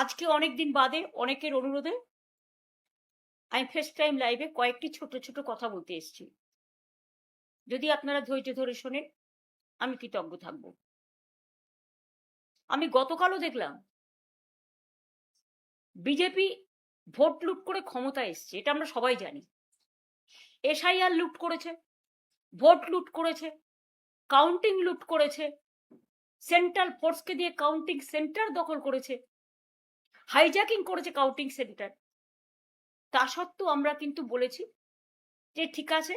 আজকে অনেকদিন বাদে অনেকের অনুরোধে আমি ফার্স্ট টাইম লাইভে কয়েকটি ছোট ছোট কথা বলতে এসেছি। যদি আপনারা ধৈর্য ধরে শোনেন আমি কৃতজ্ঞ থাকব। আমি গতকালও দেখলাম বিজেপি ভোট লুট করে ক্ষমতায় এসছে, এটা আমরা সবাই জানি। এসআইআর লুট করেছে, ভোট লুট করেছে, কাউন্টিং লুট করেছে, সেন্ট্রাল ফোর্সকে দিয়ে কাউন্টিং সেন্টার দখল করেছে, হাইজ্যাকিং করেছে কাউন্টিং সেন্টার। তা সত্ত্বেও আমরা কিন্তু বলেছি যে ঠিক আছে,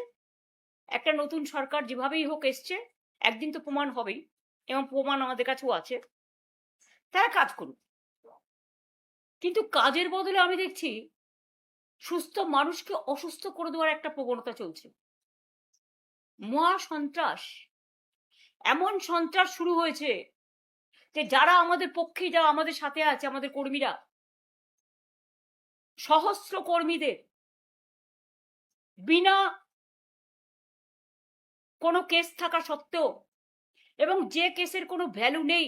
একটা নতুন সরকার যেভাবেই হোক এসছে, একদিন তো প্রমাণ হবেই, এবং প্রমাণ আমাদের কাছেও আছে, তারা কাজ করুক। কিন্তু কাজের বদলে আমি দেখছি সুস্থ মানুষকে অসুস্থ করে দেওয়ার একটা প্রবণতা চলছে। মহা সন্ত্রাস, এমন সন্ত্রাস শুরু হয়েছে যে যারা আমাদের পক্ষে, যারা আমাদের সাথে আছে, আমাদের কর্মীরা, সহস্র কর্মীদের বিনা কোনো কেস থাকা সত্ত্বেও, এবং যে কেসের কোনো ভ্যালু নেই,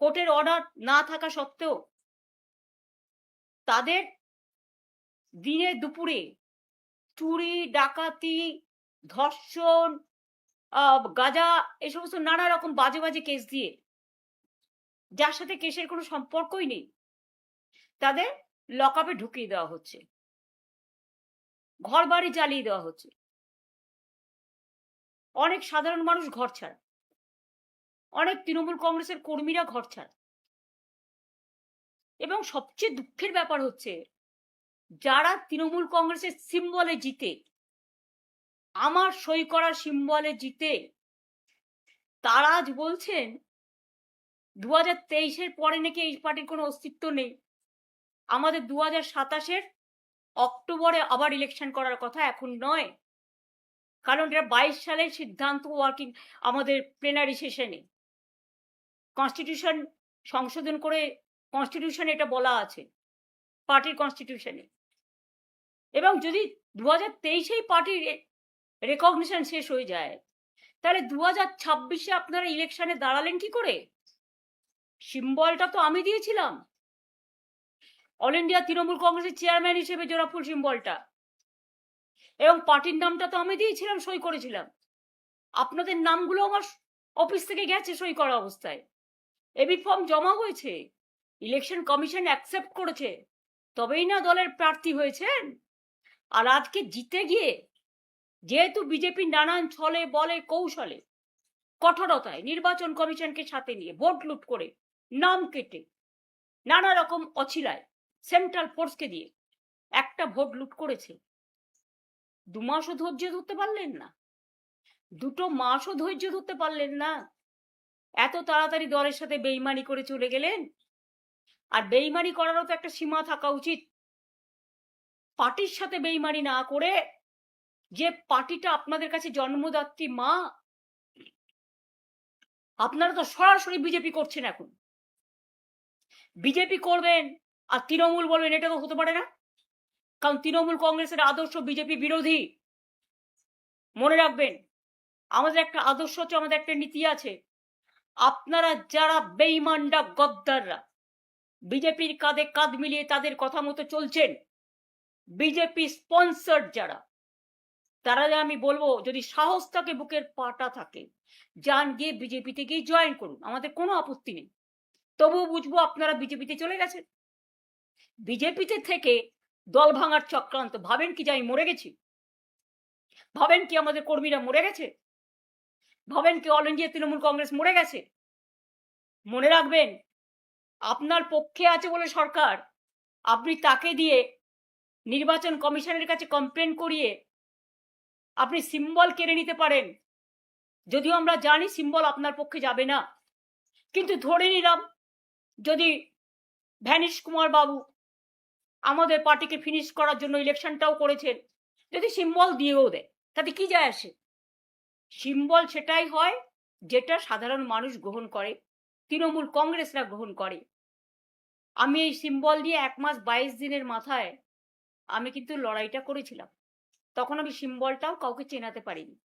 কোর্টের অর্ডার না থাকা সত্ত্বেও, তাদের দিনে দুপুরে চুরি, ডাকাতি, ধর্ষণ, গাঁজা, এই সমস্ত নানা রকম বাজে বাজে কেস দিয়ে, যার সাথে কেসের কোনো সম্পর্কই নেই, তাদের লকআপে ঢুকিয়ে দেওয়া হচ্ছে, ঘর বাড়ি জ্বালিয়ে দেওয়া হচ্ছে। অনেক সাধারণ মানুষ ঘর ছাড়া, অনেক তৃণমূল কংগ্রেসের কর্মীরা ঘর ছাড়া। এবং সবচেয়ে দুঃখের ব্যাপার হচ্ছে, যারা তৃণমূল কংগ্রেসের সিম্বলে জিতে, আমার সই করা সিম্বলে জিতে, তারা আজ বলছেন 2023-এর পরে নাকি এই পার্টির কোনো অস্তিত্ব নেই, আমাদের 2027-এর অক্টোবরে আবার ইলেকশন করার কথা, এখন নয়। কারণ এটা 22 সালের সিদ্ধান্ত, ওয়ার্কিং আমাদের প্লেনারি সেশনে কনস্টিটিউশন সংশোধন করে, কনস্টিটিউশনে এটা বলা আছে, পার্টির কনস্টিটিউশনে। এবং যদি 2023-এই পার্টির রেকগনিশন শেষ হয়ে যায়, তাহলে 2026-এ আপনারা ইলেকশনে দাঁড়ালেন কি করে? সিম্বলটা তো আমি দিয়েছিলাম, অল ইন্ডিয়া তৃণমূল কংগ্রেসের চেয়ারম্যান হিসেবে জোড়াফুল সিম্বলটা, এবং পার্টির নামটা তো আমি দিয়েছিলাম, সই করেছিলাম। আপনাদের নামগুলো আমার অফিস থেকে গেছে সই করা অবস্থায়, এবি ফর্ম জমা হয়েছে, ইলেকশন কমিশন অ্যাকসেপ্ট করেছে, তবেই না দলের প্রার্থী হয়েছেন। আর আজকে জিতে গিয়ে, যেহেতু বিজেপি নানান ছলে বলে কৌশলে, কঠোরতায় নির্বাচন কমিশনকে সাথে নিয়ে ভোট লুট করে, নাম কেটে, নানা রকম অছিলায় সেন্ট্রাল ফোর্সকে দিয়ে একটা ভোট লুট করেছে, 2 মাসও ধৈর্য ধরতে পারলেন না, 2 মাসও ধৈর্য ধরতে পারলেন না, এত তাড়াতাড়ি দলের সাথে বেইমানি করে চলে গেলেন। আর বেইমানি করারও তো একটা সীমা থাকা উচিত। পার্টির সাথে বেইমানি না করে, যে পার্টিটা আপনাদের কাছে জন্মদাত্রী মা, আপনারা তো সরাসরি বিজেপি করছেন। এখন বিজেপি করবেন আর তৃণমূল বলবেন, এটা তো হতে পারে না, কারণ তৃণমূল কংগ্রেসের আদর্শ বিজেপি বিরোধী। মনে রাখবেন, আমাদের একটা আদর্শ আছে, আমাদের একটা নীতি আছে। আপনারা যারা বেইমানরা, গদ্দাররা, বিজেপির কাঁধে কাঁধ মিলিয়ে তাদের কথা মতো চলছেন, বিজেপি স্পন্সর যারা, তারা আমি বলবো, যদি সাহস থাকে, বুকের পাটা থাকে, যান গিয়ে বিজেপিতে গিয়ে জয়েন করুন, আমাদের কোনো আপত্তি নেই। তবুও বুঝবো আপনারা বিজেপিতে চলে গেছেন। বিজেপিতে থেকে দল ভাঙার চক্রান্ত, ভাবেন কি যে আমি মরে গেছি? ভাবেন কি আমাদের কর্মীরা মরে গেছে? ভাবেন কি অল ইন্ডিয়া তৃণমূল কংগ্রেস মরে গেছে? মনে রাখবেন, আপনার পক্ষে আছে বলে সরকার, আপনি তাকে দিয়ে নির্বাচন কমিশনের কাছে কমপ্লেন করিয়ে আপনি সিম্বল কেড়ে নিতে পারেন। যদিও আমরা জানি সিম্বল আপনার পক্ষে যাবে না, কিন্তু ধরে নিলাম যদি ভ্যানিশ কুমার বাবু আমাদের পার্টিকে ফিনিশ করার জন্য ইলেকশনটাও করেছেন, যদি সিম্বল দিয়েও দেয়, তাতে কি যায় আসে? সিম্বল সেটাই হয় যেটা সাধারণ মানুষ গ্রহণ করে, তৃণমূল কংগ্রেসরা গ্রহণ করে। আমি এই সিম্বল দিয়ে 1 মাস 22 দিনের মাথায় আমি কিন্তু লড়াইটা করেছিলাম, তখন আমি সিম্বলটাও কাউকে চেনাতে পারিনি।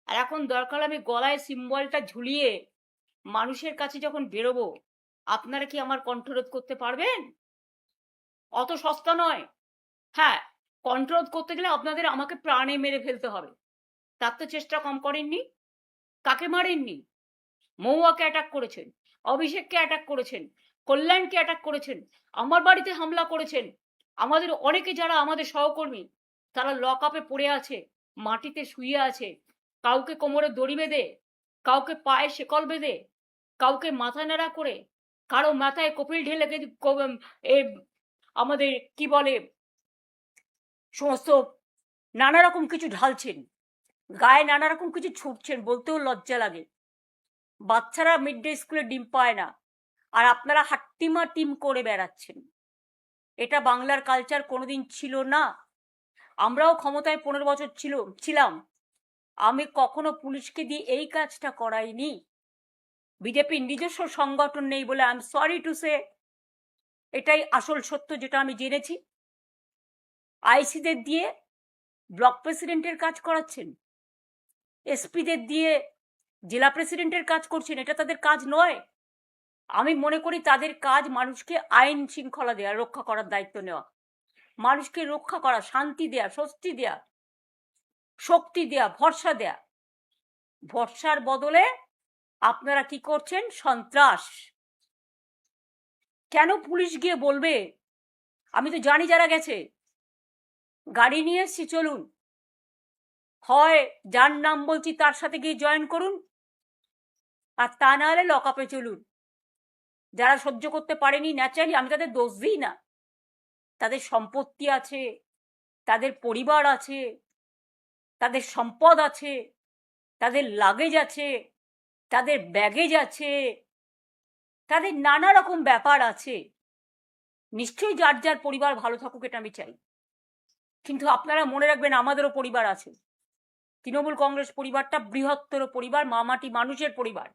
আর এখন দরকার আমি গলায় সিম্বলটা ঝুলিয়ে মানুষের কাছে যখন বেরোবো, আপনারা কি আমার কণ্ঠরোধ করতে পারবেন? অত সস্তা নয়। হ্যাঁ, কন্ট্রোল করতে গেলে আপনাদের আমাকে প্রাণে মেরে ফেলতে হবে। তার তো চেষ্টা কম করেননি। কাকে মারেননি? মহুয়াকে অ্যাটাক করেছেন, অভিষেককে অ্যাটাক করেছেন, কল্যাণকে অ্যাটাক করেছেন, আমার বাড়িতে হামলা করেছেন। আমাদের অনেকে যারা আমাদের সহকর্মী তারা লক আপে পড়ে আছে, মাটিতে শুয়ে আছে। কাউকে কোমরে দড়ি বেঁধে, কাউকে পায়ে শেকল বেঁধে, কাউকে মাথা ন্যাড়া করে, কারো মাথায় কপিল ঢেলে আমাদের কি বলে সমস্ত নানা রকম কিছু ঢালছেন, গায়ে নানা রকম কিছু ছুটছেন, বলতেও লজ্জা লাগে। বাচ্চারা মিড ডে স্কুলে ডিম পায় না, আর আপনারা হাট্টিমা টিম করে বেড়াচ্ছেন। এটা বাংলার কালচার কোনোদিন ছিল না। আমরাও ক্ষমতায় 15 বছর ছিলাম। আমি কখনো পুলিশকে দিয়ে এই কাজটা করাইনি। বিজেপির নিজস্ব সংগঠন নেই বলে I am sorry to say, এটাই আসল সত্য যেটা আমি জেনেছি। আইসিদের দিয়ে ব্লক প্রেসিডেন্টের কাজ করাচ্ছেন, এসপিদের দিয়ে জেলা প্রেসিডেন্টের কাজ করছেন। এটা তাদের কাজ নয়। আমি মনে করি তাদের কাজ মানুষকে আইন শৃঙ্খলা দেয়া, রক্ষা করার দায়িত্ব নেওয়া, মানুষকে রক্ষা করা, শান্তি দেয়া, স্বস্তি দেয়া, শক্তি দেয়া, ভরসা দেয়া। ভরসার বদলে আপনারা কি করছেন? সন্ত্রাস। কেন পুলিশ গিয়ে বলবে? আমি তো জানি যারা গেছে। গাড়ি নিয়ে এসছি, চলুন, হয় যার নাম বলছি তার সাথে গিয়ে জয়েন করুন, আর তা না হলে লক আপে চলুন। যারা সহ্য করতে পারেনি ন্যাচারালি, আমি তাদের দোষ দিই না। তাদের সম্পত্তি আছে, তাদের পরিবার আছে, তাদের সম্পদ আছে, তাদের লাগেজ আছে, তাদের ব্যাগেজ আছে, তাদের নানা রকম ব্যাপার আছে। নিশ্চয়ই যার যার পরিবার ভালো থাকুক, এটা আমি চাই। কিন্তু আপনারা মনে রাখবেন আমাদেরও পরিবার আছে। তৃণমূল কংগ্রেস পরিবারটা বৃহত্তর পরিবার, মামাটি মানুষের পরিবার।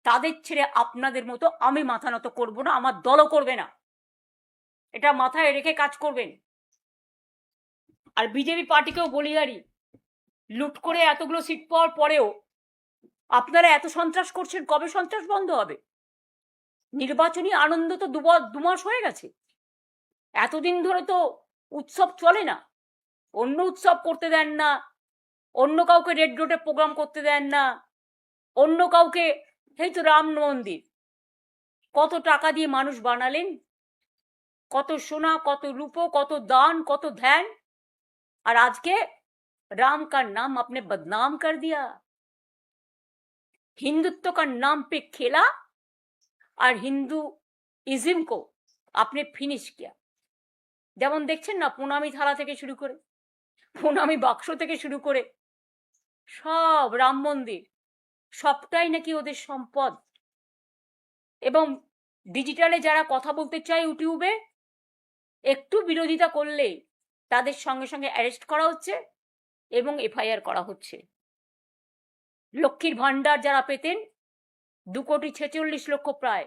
তাদের ছেড়ে আপনাদের মতো আমি মাথা নত করব না, আমার দলও করবে না। এটা মাথায় রেখে কাজ করবেন। আর বিজেপি পার্টিকেও বলি, লুট করে এতগুলো সিট পাওয়ার পরেও আপনারা এত সন্ত্রাস করছেন, কবে সন্ত্রাস বন্ধ হবে? নির্বাচনী আনন্দ তো 2 মাস হয়ে গেছে। এতদিন ধরে তো উৎসব চলে না। অন্য উৎসব করতে দেন না, অন্য কাউকে রেড রোডে প্রোগ্রাম করতে দেন না, অন্য কাউকে, এই তো রাম মন্দির কত টাকা দিয়ে মানুষ বানালেন, কত সোনা, কত রূপো, কত দান, কত ধ্যান, আর আজকে राम का नाम आपने बदनाम कर दिया। हिंदुत्व का नाम पे खेला और हिंदुइज्म को आपने फिनिश किया। যেমন দেখছেন না, প্রণামী থালা থেকে শুরু করে, প্রণামী বাক্স থেকে শুরু করে সব রাম মন্দির, সবটাই নাকি ওদের সম্পদ। এবং ডিজিটালে যারা কথা বলতে চায় ইউটিউবে, একটু বিরোধিতা করলে তাদের সঙ্গে সঙ্গে অ্যারেস্ট করা হচ্ছে এবং এফআইআর করা হচ্ছে। লক্ষ্মীর ভান্ডার যারা পেতেন 2,46,00,000 প্রায়,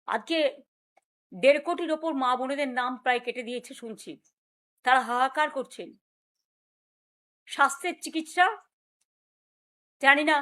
আজকে 1.5 কোটির ওপর মা বোনেদের নাম প্রায় কেটে দিয়েছে শুনছি। তারা হাহাকার করছেন। স্বাস্থ্যের চিকিৎসা জানি না